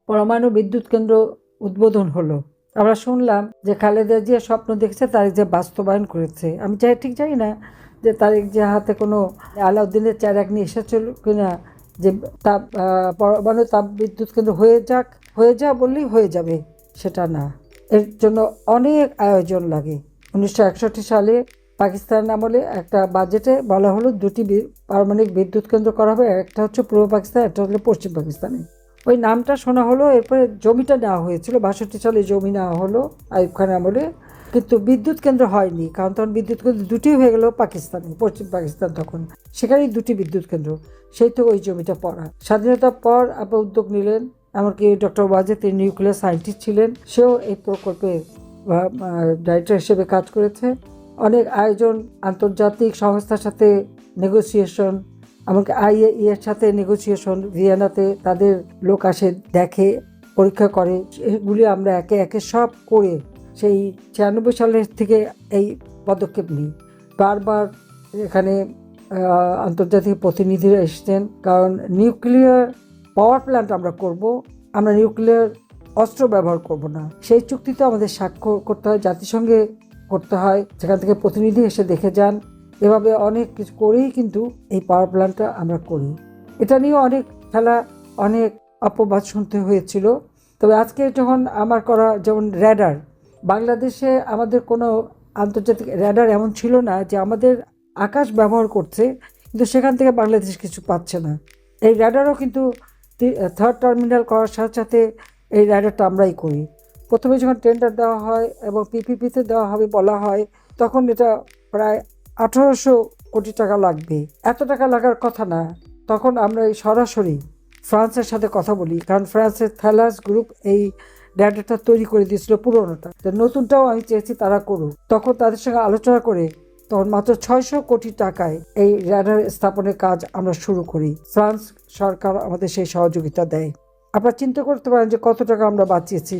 পরমাণু বিদ্যুৎ কেন্দ্র উদ্বোধন হলো। আমরা শুনলাম যে খালেদা জিয়া স্বপ্ন দেখেছে, তারেক জিয়া বাস্তবায়ন করেছে। আমি ঠিক জানি না যে তারেক জিয়া হাতে কোনো আলাউদ্দিনের চেরাগ নিয়ে এসেছিল কিনা, যে পরমাণু তাপ বিদ্যুৎ কেন্দ্র হয়ে যা বললেই হয়ে যাবে, সেটা না। এর জন্য অনেক আয়োজন লাগে। 1961 সালে পাকিস্তান আমলে একটা বাজেটে বলা হলো দুটি পারমাণবিক বিদ্যুৎ কেন্দ্র করা হবে, একটা হচ্ছে পূর্ব পাকিস্তান, একটা হলো পশ্চিম পাকিস্তানে। ওই নামটা শোনা হলো। এরপরে জমিটা নেওয়া হয়েছিল, 62 সালে জমি নেওয়া হলো আইয়ুব খান আমলে, কিন্তু বিদ্যুৎ কেন্দ্র হয়নি। কারণ তখন বিদ্যুৎ কেন্দ্র দুটি হয়ে গেল পাকিস্তানে, পশ্চিম পাকিস্তান তখন, সেখানেই দুটি বিদ্যুৎ কেন্দ্র। সেই তো ওই জমিটা পড়া। স্বাধীনতার পর আপনি উদ্যোগ নিলেন, এমনকি ডক্টর ওয়াজেদ, তিনি নিউক্লিয়ার সায়েন্টিস্ট ছিলেন, সেও এই প্রকল্পে ডাইরেক্টর হিসেবে কাজ করেছে। অনেক আয়োজন, আন্তর্জাতিক সংস্থার সাথে নেগোসিয়েশন, এমনকি IAEA এর সাথে নেগোসিয়েশন, ভিয়েনাতে তাদের লোক আসে, দেখে, পরীক্ষা করে। এগুলি আমরা একে একে সব করে সেই 96 সালের থেকে এই পদক্ষেপ নিই। বারবার এখানে আন্তর্জাতিক প্রতিনিধিরা এসেছেন, কারণ নিউক্লিয়ার পাওয়ার প্ল্যান্ট আমরা করব, আমরা নিউক্লিয়ার অস্ত্র ব্যবহার করব না। সেই চুক্তিতে আমাদের স্বাক্ষর করতে হয়, জাতিসংঘে করতে হয়, সেখান থেকে প্রতিনিধি এসে দেখে যান। এভাবে অনেক কিছু করেই কিন্তু এই পাওয়ার প্ল্যান্টটা আমরা করি। এটা নিয়ে অনেক খেলা, অনেক অপবাদ শুনতে হয়েছিল। তবে আজকে যখন আমার করা, যেমন র্যাডার, বাংলাদেশে আমাদের কোনো আন্তর্জাতিক র্যাডার এমন ছিল না যে আমাদের আকাশ ব্যবহার করছে, কিন্তু সেখান থেকে বাংলাদেশ কিছু পাচ্ছে না। এই র্যাডারও কিন্তু থার্ড টার্মিনাল করার সাথে সাথে এই র্যাডারটা আমরাই করি। প্রথমে যখন টেন্ডার দেওয়া হয় এবং PPPতে দেওয়া হবে বলা হয়, তখন এটা প্রায় 1800 কোটি টাকা লাগবে। এত টাকা লাগার কথা না। তখন আমরা সরাসরি ফ্রান্সের সাথে কথা বলি, কারণ ফ্রান্সের থ্যালাস গ্রুপ এই র্যাডারটা তৈরি করে দিয়েছিল পুরোনোটা। নতুনটাও আমি চেয়েছি তারা করুক। তখন তাদের সঙ্গে আলোচনা করে তখন মাত্র 600 কোটি টাকায় এই র্যাডার স্থাপনের কাজ আমরা শুরু করি। ফ্রান্স সরকার আমাদের সেই সহযোগিতা দেয়। আপনারা চিন্তা করতে পারেন যে কত টাকা আমরা বাঁচিয়েছি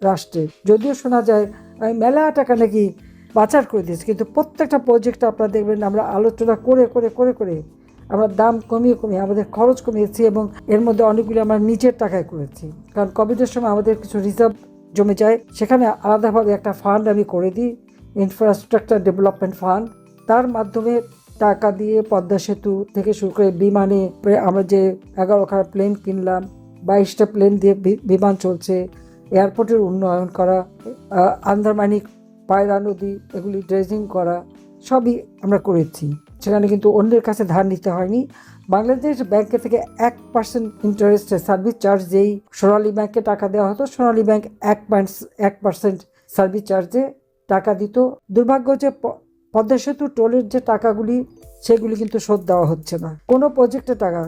রাষ্ট্রের। যদিও শোনা যায় আমি মেলা টাকা নাকি পাচার করে দিয়েছি, কিন্তু প্রত্যেকটা প্রজেক্টে আপনারা দেখবেন আমরা আলোচনা করে করে করে করে আমরা দাম কমিয়ে কমিয়ে আমাদের খরচ কমিয়েছি, এবং এর মধ্যে অনেকগুলি আমরা নিজের টাকায় করেছি। কারণ কোভিডের সময় আমাদের কিছু রিজার্ভ জমে যায়, সেখানে আলাদাভাবে একটা ফান্ড আমি করে দিই, ইনফ্রাস্ট্রাকচার ডেভেলপমেন্ট ফান্ড। তার মাধ্যমে টাকা দিয়ে পদ্মা সেতু থেকে শুরু করে বিমানে আমরা যে 11খানা প্লেন কিনলাম, 22টা প্লেন দিয়ে বিমান চলছে, এয়ারপোর্টের উন্নয়ন করা, আন্দারমানিক পায়রা নদী এগুলি ড্রেজিং করা, সবই আমরা করেছি। সেখানে কিন্তু অন্যের কাছে ধার নিতে হয়নি। বাংলাদেশ ব্যাংকে থেকে 1% ইন্টারেস্টে সার্ভিস চার্জ, যেই সোনালী ব্যাংকে টাকা দেওয়া হতো, সোনালী ব্যাংক 1% সার্ভিস চার্জে টাকা দিত। দুর্ভাগ্য যে পদ্মা সেতু টোলের যে টাকাগুলি, সেগুলি কিন্তু শোধ দেওয়া হচ্ছে না। কোনো প্রজেক্টের টাকা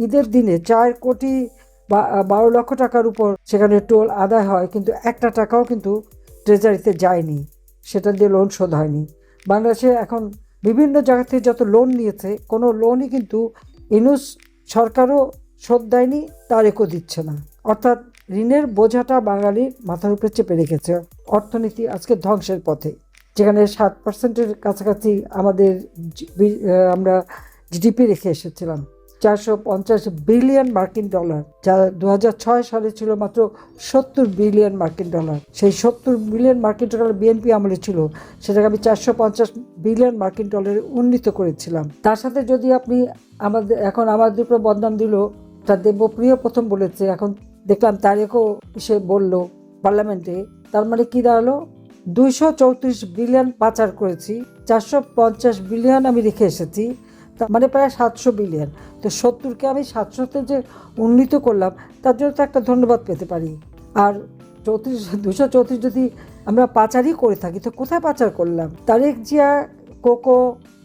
ঈদের দিনে 4 কোটি বা 12 লক্ষ টাকার উপর সেখানে টোল আদায় হয়, কিন্তু একটা টাকাও কিন্তু ট্রেজারিতে যায়নি, সেটা দিয়ে লোন শোধ হয়নি। বাংলাদেশে এখন বিভিন্ন জায়গা থেকে যত লোন নিয়েছে, কোনো লোনই কিন্তু ইউনূস সরকারও শোধ দেয়নি, তারেকও দিচ্ছে না। অর্থাৎ ঋণের বোঝাটা বাঙালির মাথার উপরে চেপে রেখেছে। অর্থনীতি আজকে ধ্বংসের পথে, যেখানে 7%-এর কাছাকাছি আমরা GDP রেখে এসেছিলাম, 450 বিলিয়ন মার্কিন ডলার, যা 2006 সালে ছিল মাত্র 70 বিলিয়ন মার্কিন ডলার। সেই 70 বিলিয়ন মার্কিন ডলার BNP আমলে ছিল, সেটাকে আমি 450 বিলিয়ন মার্কিন ডলারে উন্নীত করেছিলাম। তার সাথে যদি আপনি এখন আমাদের উপর বদনাম দিল, তার দেবপ্রিয় প্রথম বলেছে, এখন দেখলাম তারেকও সে বলল পার্লামেন্টে, তার মানে কি দাঁড়ালো, 234 বিলিয়ন পাচার করেছি, 450 বিলিয়ন আমি রেখে এসেছি, মানে প্রায় 700 বিলিয়ন। তো 70কে আমি 700-তে যে উন্নীত করলাম, তার জন্য তো একটা ধন্যবাদ পেতে পারি। আর 234 যদি আমরা পাচারই করে থাকি, তো কোথায় পাচার করলাম? তারেক জিয়া,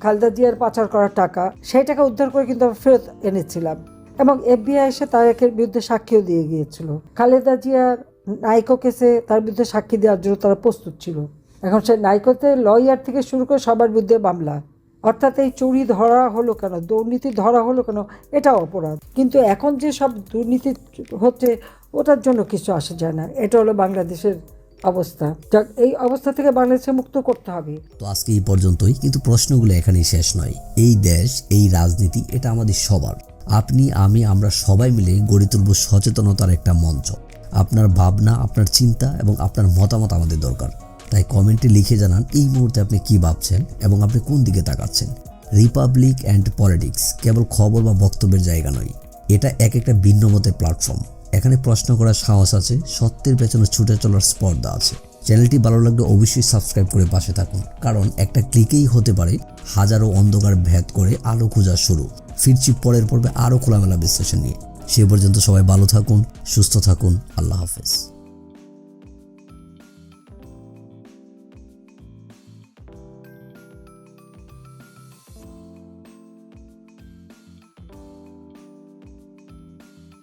খালেদা জিয়ার পাচার করার টাকা, সেই টাকা উদ্ধার করে কিন্তু আমরা ফেরত এনেছিলাম, এবং FBI এসে তারেকের বিরুদ্ধে সাক্ষীও দিয়ে গিয়েছিল। খালেদা জিয়ার নাইকো কেসে তার বিরুদ্ধে সাক্ষী দেওয়ার জন্য তারা প্রস্তুত ছিল। এখন সেই নাইকোতে লয়ার থেকে শুরু করে সবার বিরুদ্ধে মামলা। অর্থাৎ এই চুরি ধরা হলো কেন, দুর্নীতি ধরা হলো কেন, এটাও অপরাধ। কিন্তু এখন যে সব দুর্নীতি হচ্ছে, ওটার জন্য কিছু আসে যায় না। এটা হলো বাংলাদেশের অবস্থা। এই অবস্থা থেকে বাংলাদেশকে মুক্ত করতে হবে। তো আজকে এই পর্যন্তই, কিন্তু প্রশ্নগুলো এখানেই শেষ নয়। এই দেশ, এই রাজনীতি, এটা আমাদের সবার। আপনি, আমি, আমরা সবাই মিলে গড়ে তুলব সচেতনতার একটা মঞ্চ। আপনার ভাবনা, আপনার চিন্তা এবং আপনার মতামত আমাদের দরকার। তাই কমেন্টে লিখে জানান এই মুহূর্তে আপনি কি ভাবছেন এবং আপনি কোন দিকে তাকাচ্ছেন। রিপাবলিক অ্যান্ড পলিটিক্স কেবল খবর বা বক্তব্যের জায়গা নয়, এটা একটা ভিন্ন মতের প্ল্যাটফর্ম। এখানে প্রশ্ন করার সাহস আছে, সত্যের পেছনে ছুটে চলার স্পর্ধা আছে। চ্যানেলটি ভালো লাগলে অবশ্যই সাবস্ক্রাইব করে পাশে থাকুন, কারণ একটা ক্লিকেই হতে পারে হাজারো অন্ধকার ভেদ করে আলো খোঁজা শুরু। ফিরছি পরের পর্বে আরও খোলামেলা বিশ্লেষণ নিয়ে। সে পর্যন্ত সবাই ভালো থাকুন, সুস্থ থাকুন। আল্লাহ হাফেজ।